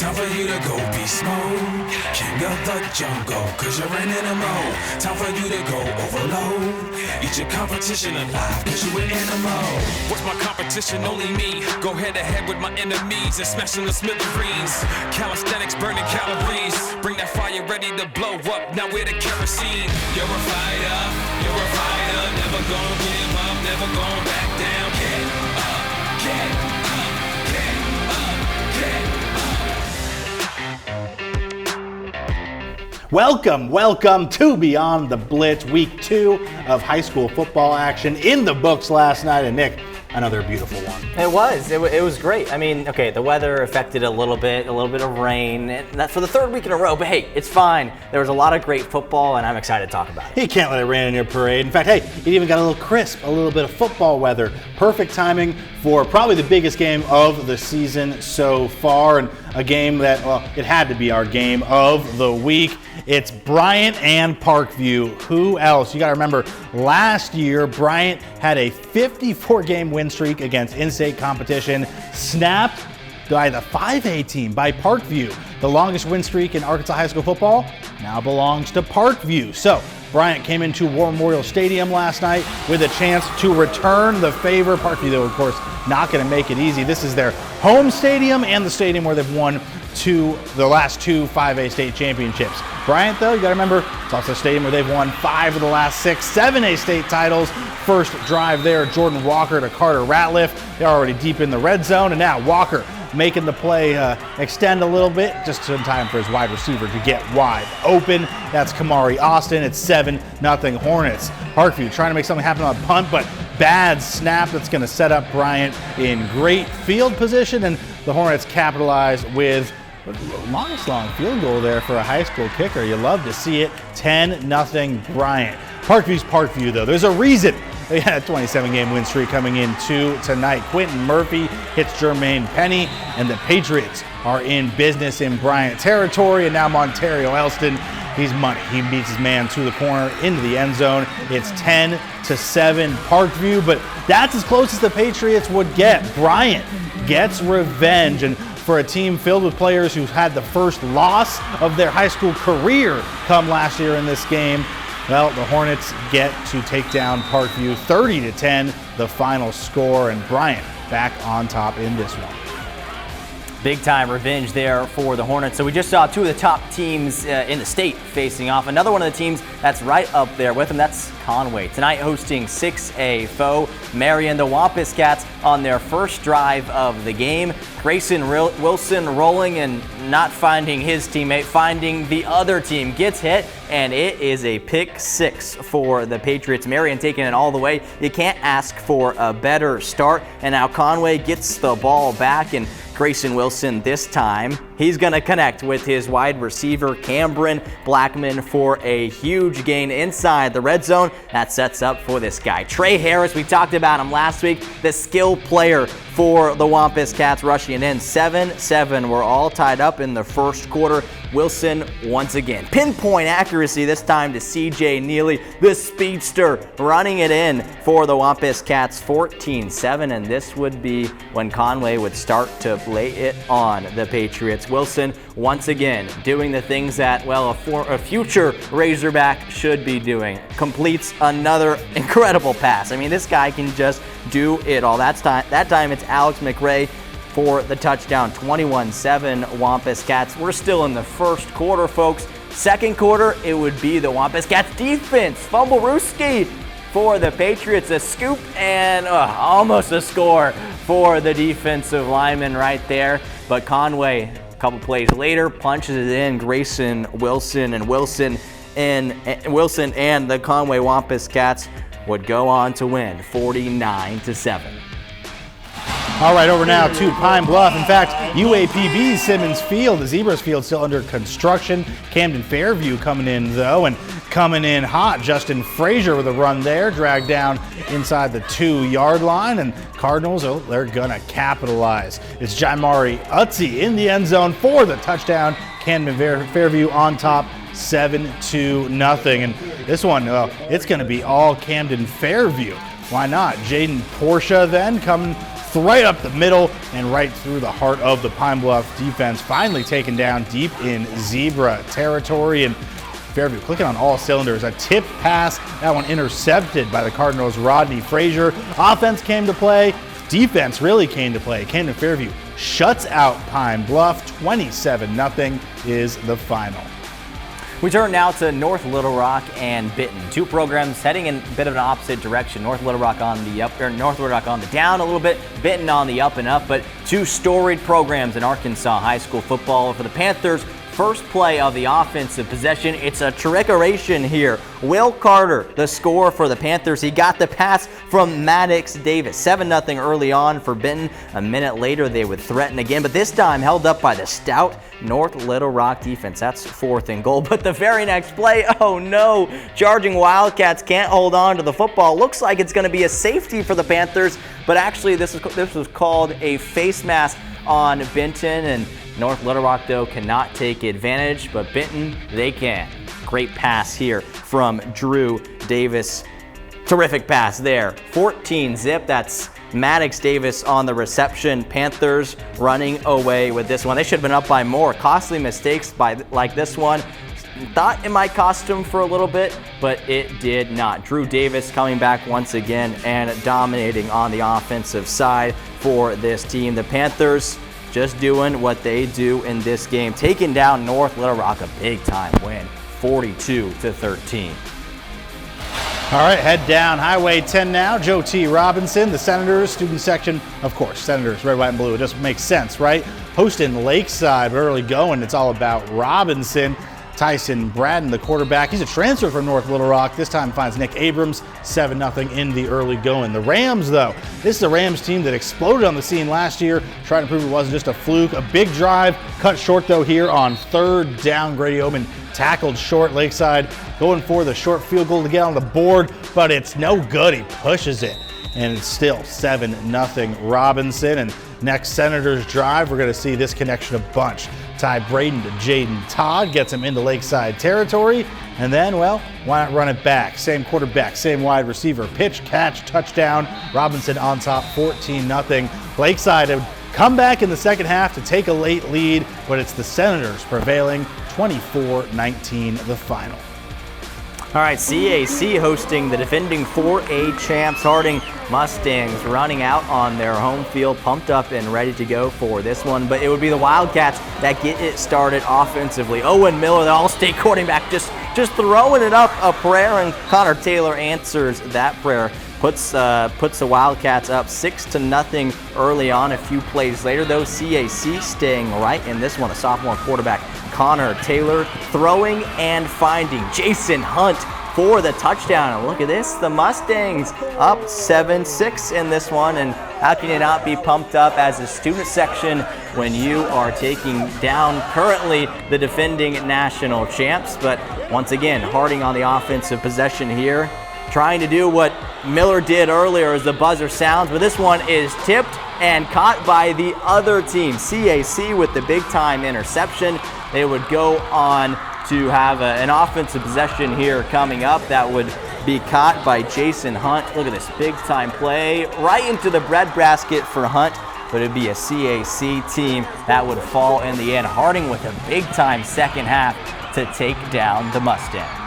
Time for you to go beast mode. King of the jungle, cause you're an animal. Time for you to go overload. Eat your competition alive, cause you an animal. What's my competition? Only me. Go head to head with my enemies and smashing the smithereens. Calisthenics burning calories. Bring that fire ready to blow up. Now we're the kerosene. You're a fighter, you're a fighter. Never gonna give up, never gonna back down. Get up, get up, get up, get up. Welcome to Beyond the Blitz, week 2 of high school football action in the books last night. And Nick, another beautiful one. It was great. I mean, okay, the weather affected a little bit of rain, and that's for the third week in a row, but hey, it's fine. There was a lot of great football, and I'm excited to talk about it. You can't let it rain in your parade. In fact, hey, it even got a little crisp, a little bit of football weather. Perfect timing for probably the biggest game of the season so far, and a game that, well, it had to be our game of the week. It's Bryant and Parkview. Who else? You got to remember, last year, Bryant had a 54-game win streak against in-state competition, snapped by the 5A team, by Parkview. The longest win streak in Arkansas high school football now belongs to Parkview. So Bryant came into War Memorial Stadium last night with a chance to return the favor. Parkview, though, of course, not going to make it easy. This is their home stadium and the stadium where they've won the last 2 5A state championships. Bryant, though, you got to remember, it's also a stadium where they've won 5 of the last 6 7A state titles. First drive there, Jordan Walker to Carter Ratliff. They're already deep in the red zone, and now Walker making the play extend a little bit, just in time for his wide receiver to get wide open. That's Kamari Austin. It's 7-0 Hornets. Parkview trying to make something happen on a punt, but bad snap that's going to set up Bryant in great field position, and the Hornets capitalize with the longest long field goal there for a high school kicker. You love to see it. 10-0 Bryant. Parkview's Parkview, though. There's a reason they had a 27-game win streak coming into tonight. Quentin Murphy hits Jermaine Penny, and the Patriots are in business in Bryant territory. And now Montario Elston, he's money. He beats his man to the corner into the end zone. It's 10-7 Parkview, but that's as close as the Patriots would get. Bryant gets revenge, and for a team filled with players who had the first loss of their high school career come last year in this game, well, the Hornets get to take down Parkview 30-10, the final score, and Bryant back on top in this one. Big time revenge there for the Hornets. So we just saw 2 of the top teams in the state facing off. Another one of the teams that's right up there with them, that's Conway. Tonight hosting 6A foe Marion. The Wampus Cats on their first drive of the game. Grayson Wilson rolling and not finding his teammate, finding the other team. Gets hit, and it is a pick 6 for the Patriots. Marion taking it all the way. You can't ask for a better start. And now Conway gets the ball back, and Grayson Wilson this time, he's going to connect with his wide receiver, Cameron Blackman, for a huge gain inside the red zone. That sets up for this guy. Trey Harris, we talked about him last week, the skill player for the Wampus Cats, rushing in 7-7. We're all tied up in the first quarter. Wilson once again. Pinpoint accuracy this time to CJ Neely, the speedster, running it in for the Wampus Cats, 14-7, and this would be when Conway would start to lay it on the Patriots. Wilson once again doing the things that, well, a future Razorback should be doing. Completes another incredible pass. I mean, this guy can just do it all. That time it's Alex McRae for the touchdown. 21-7 Wampus Cats. We're still in the first quarter, folks. Second quarter, it would be the Wampus Cats defense. Fumblerooski for the Patriots. A scoop and almost a score for the defensive lineman right there. But Conway, a couple plays later, punches it in. Grayson Wilson and the Conway Wampus Cats would go on to win 49-7. All right, over now to Pine Bluff. In fact, UAPB's Simmons Field, the Zebras Field, still under construction. Camden Fairview coming in, though, and coming in hot. Justin Frazier with a run there, dragged down inside the 2-yard line, and Cardinals, they're gonna capitalize. It's Jamari Utzi in the end zone for the touchdown. Camden Fairview on top, 7-0. And this one, it's gonna be all Camden Fairview. Why not? Jaden Porsche then coming right up the middle and right through the heart of the Pine Bluff defense, finally taken down deep in zebra territory. And Fairview clicking on all cylinders. A tip pass, that one intercepted by the Cardinals' Rodney Frazier. Offense came to play. Defense really came to play. Camden Fairview shuts out Pine Bluff. 27-0 is the final. We turn now to North Little Rock and Benton. Two programs heading in a bit of an opposite direction. North Little Rock on the up, or North Little Rock on the down a little bit, Benton on the up and up, but two storied programs in Arkansas high school football. For the Panthers, first play of the offensive possession, it's a trickeration here. Will Carter, the scorer for the Panthers, he got the pass from Maddox Davis. 7-0 early on for Benton. A minute later, they would threaten again, but this time held up by the stout North Little Rock defense. That's 4th and goal, but the very next play, oh no, charging Wildcats can't hold on to the football. Looks like it's going to be a safety for the Panthers, but actually this was called a face mask on Benton, and North Little Rock, though, cannot take advantage, but Benton, they can. Great pass here from Drew Davis. Terrific pass there. 14-zip. That's Maddox Davis on the reception. Panthers running away with this one. They should have been up by more. Costly mistakes like this one. Thought it might cost him for a little bit, but it did not. Drew Davis coming back once again and dominating on the offensive side for this team. The Panthers just doing what they do in this game, taking down North Little Rock, a big-time win, 42-13. All right, head down Highway 10 now. Joe T. Robinson, the Senators student section. Of course, Senators, red, white, and blue. It just makes sense, right? Hosting Lakeside, but early going, it's all about Robinson. Tyson Braden, the quarterback. He's a transfer from North Little Rock. This time finds Nick Abrams, 7-0 in the early going. The Rams, though, this is a Rams team that exploded on the scene last year, trying to prove it wasn't just a fluke. A big drive, cut short, though, here on 3rd down. Grady Oman tackled short. Lakeside going for the short field goal to get on the board, but it's no good. He pushes it, and it's still 7-0 Robinson. And next Senators drive, we're going to see this connection a bunch. Ty Braden to Jaden Todd, gets him into Lakeside territory, and then, well, why not run it back? Same quarterback, same wide receiver, pitch, catch, touchdown. Robinson on top, 14-0. Lakeside would come back in the second half to take a late lead, but it's the Senators prevailing, 24-19 the final. All right, CAC hosting the defending 4A champs, Harding Mustangs, running out on their home field, pumped up and ready to go for this one. But it would be the Wildcats that get it started offensively. Owen Miller, the All-State quarterback, just throwing it up a prayer, and Connor Taylor answers that prayer. Puts the Wildcats up 6-0 early on. A few plays later, though, CAC staying right in this one. A sophomore quarterback, Connor Taylor, throwing and finding Jason Hunt for the touchdown. And look at this, the Mustangs up 7-6 in this one. And how can you not be pumped up as a student section when you are taking down currently the defending national champs? But once again, Harding on the offensive possession here, trying to do what Miller did earlier as the buzzer sounds, but this one is tipped and caught by the other team. CAC with the big-time interception. They would go on to have an offensive possession here coming up that would be caught by Jason Hunt. Look at this big-time play right into the breadbasket for Hunt, but it'd be a CAC team that would fall in the end. Harding with a big-time second half to take down the Mustangs.